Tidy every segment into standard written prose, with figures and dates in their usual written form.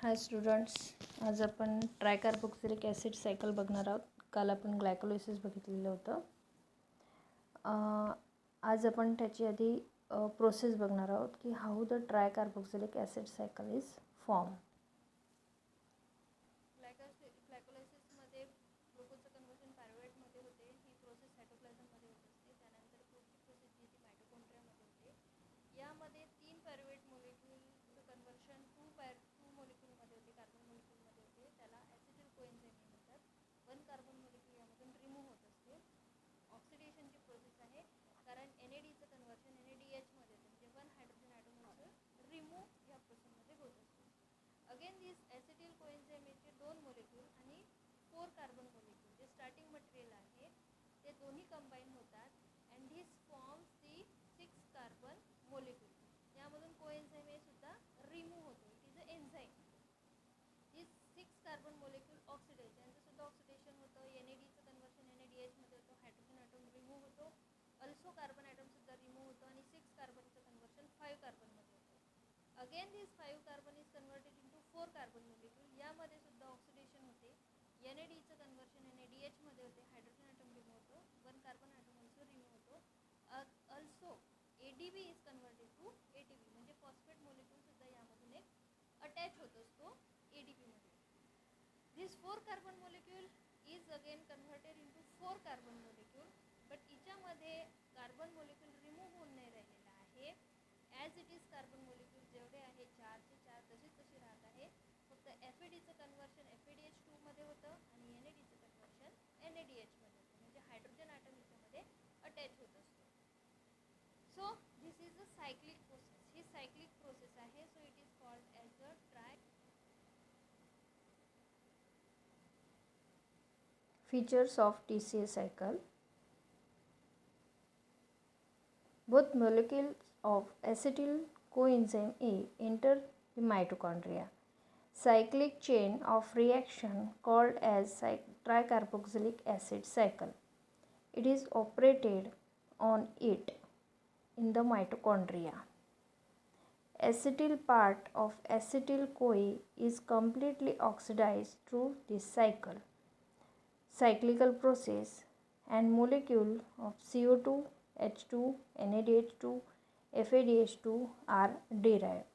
हाय students, आज आपण ट्रायकार्बोक्सिलिक acid cycle बघणार आहोत. काल आपण ग्लायकोलिसिस बघितलेलं होतं. आज आपण त्याची आधी प्रोसेस बघणार आहोत की how the tricarboxylic acid cycle is form. ग्लायकोलायसिसमध्ये ग्लुकोजचं कन्व्हर्जन पायरुवेटमध्ये होते. ही प्रोसेस सायटोप्लाझममध्ये होत असते. त्यानंतर पुढची प्रोसेस जी ती मायटोकॉन्ड्रियामध्ये होते. यामध्ये 3 पायरुवेट मोलिक्यूलचं कन्व्हर्शन टू मोलिक्यूलमध्ये होते, कार्बन मोलिक्यूलमध्ये होते. त्याला ॲसिटिल कोएन्झाइम म्हणतात. 1 कार्बन मोलिक्यूल यामधून रिमूव्ह होत असते. ऑक्सिडेशनची प्रोसेस आहे, कारण NADचं कन्व्हर्जन NADH मध्ये होते, म्हणजे 1 हायड्रोजन ॲटॉमचं रिमूव्ह या प्रोसेसमध्ये होत असते. अगेन दिस ॲसिटिल कोएन्झाइमचे 2 मोलिक्यूल आणि 4 कार्बन मोलिक्यूल जे स्टार्टिंग मटेरियल आहे ते दोन्ही कंबाईन होतात and this forms the 6 carbon molecule. यामधून कोएन्झाइम हे सुद्धा रिमूव्ह होतो. It is a enzyme. This 6 carbon molecule oxidise, यांचं सुद्धा ऑक्सिडेशन होतं. NADचं कन्व्हर्जन NADH मध्ये होतं. हायड्रोजन ॲटम रिमूव्ह होतो. अल्सो कार्बन ॲटम सुद्धा रिमूव्ह होतो आणि 6 कार्बनचं कन्व्हर्जन 5 कार्बनमध्ये होतं. Again this 5 carbon is converted into 4 carbon molecule. यामध्ये सुद्धा ऑक्सिडेशन होते. NADचं कन्व्हर्जन NADH मध्ये होते. हायड्रोजन ॲटम रिमूव्ह होतो. 1 कार्बन ॲटम ऑल्सो रिमूव्ह होतो. Also ADP is converted to ATP, म्हणजे फॉस्फेट मोलिक्यूल सुद्धा यामधून एक अटॅच होत असतो ADP मध्ये. This 4 carbon molecule is again converted into 4 carbon molecule, but याच्यामध्ये कार्बन मोलिक्यूल रिमूव्ह होऊन नाही राहिलेला आहे. As it is carbon molecule जेवढे आहे 4चे 4 तशी राहत आहे. फक्त FADचं कन्व्हर्शन FADH2 मध्ये होतं आणि NADचं कन्व्हर्शन NADH मध्ये होतं, म्हणजे हायड्रोजन ॲटम याच्यामध्ये अटॅच होत असतो. So this is a cyclic process. ही सायक्लिक प्रोसेस आहे. So it is called as a Features of TCA cycle. Both molecules of acetyl coenzyme A enter the mitochondria. Cyclic chain of reaction called as tricarboxylic acid cycle. It is operated on it in the mitochondria. Acetyl part of acetyl-CoA is completely oxidized through this cyclical process, and molecule of CO2, H2, NADH2, FADH2 are derived.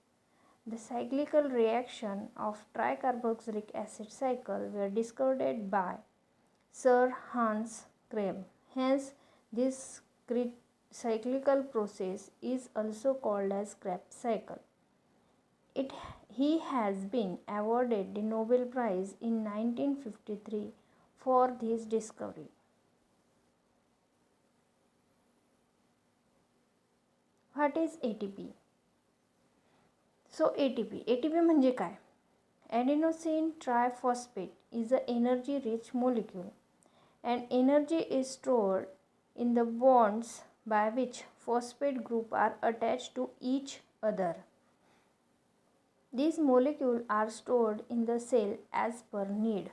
The cyclical reaction of tricarboxylic acid cycle were discovered by Sir Hans Krebs. Hence, this cyclical process is also called as Krebs cycle. He has been awarded the Nobel Prize in 1953 for this discovery. What is ATP? So ATP म्हणजे काय? Adenosine triphosphate is an energy rich molecule, and energy is stored in the bonds by which phosphate group are attached to each other. These molecules are stored in the cell as per need.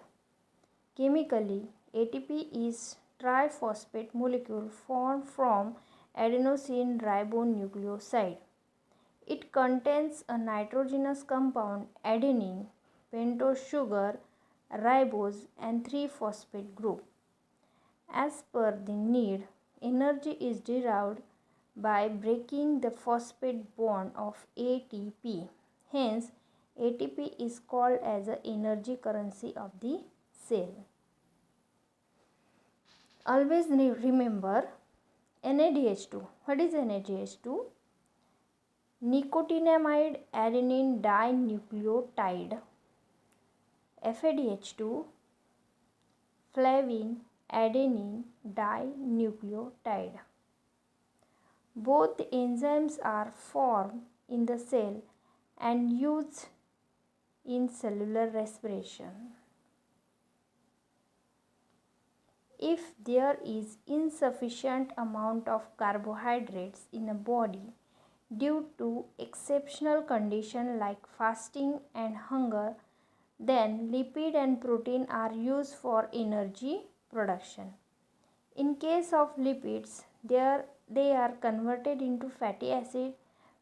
Chemically, ATP is triphosphate molecule formed from adenosine ribonucleoside. It contains a nitrogenous compound adenine, pentose sugar, ribose, and 3 phosphate group. As per the need, energy is derived by breaking the phosphate bond of ATP. Hence, ATP is called as the energy currency of the cell. Always remember NADH2. What is NADH2? Nicotinamide adenine dinucleotide. FADH2, flavin adenine dinucleotide. Both enzymes are formed in the cell and used in cellular respiration. If there is insufficient amount of carbohydrates in a body due to exceptional conditions like fasting and hunger, then lipid and protein are used for energy production. In case of lipids, they are converted into fatty acid,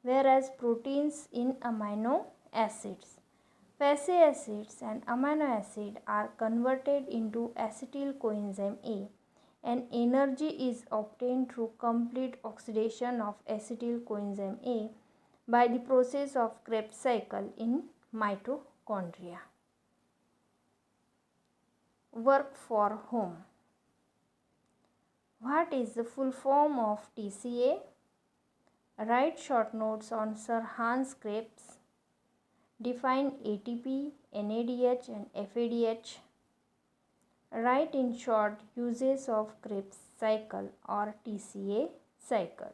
whereas proteins in amino acids. Fatty acids and amino acid are converted into acetyl coenzyme A, and energy is obtained through complete oxidation of acetyl coenzyme A by the process of Krebs cycle in mitochondria. Work for home. What is the full form of TCA? Write short notes on Sir Hans Krebs. Define ATP, NADH and FADH. Write in short uses of Krebs cycle or TCA cycle.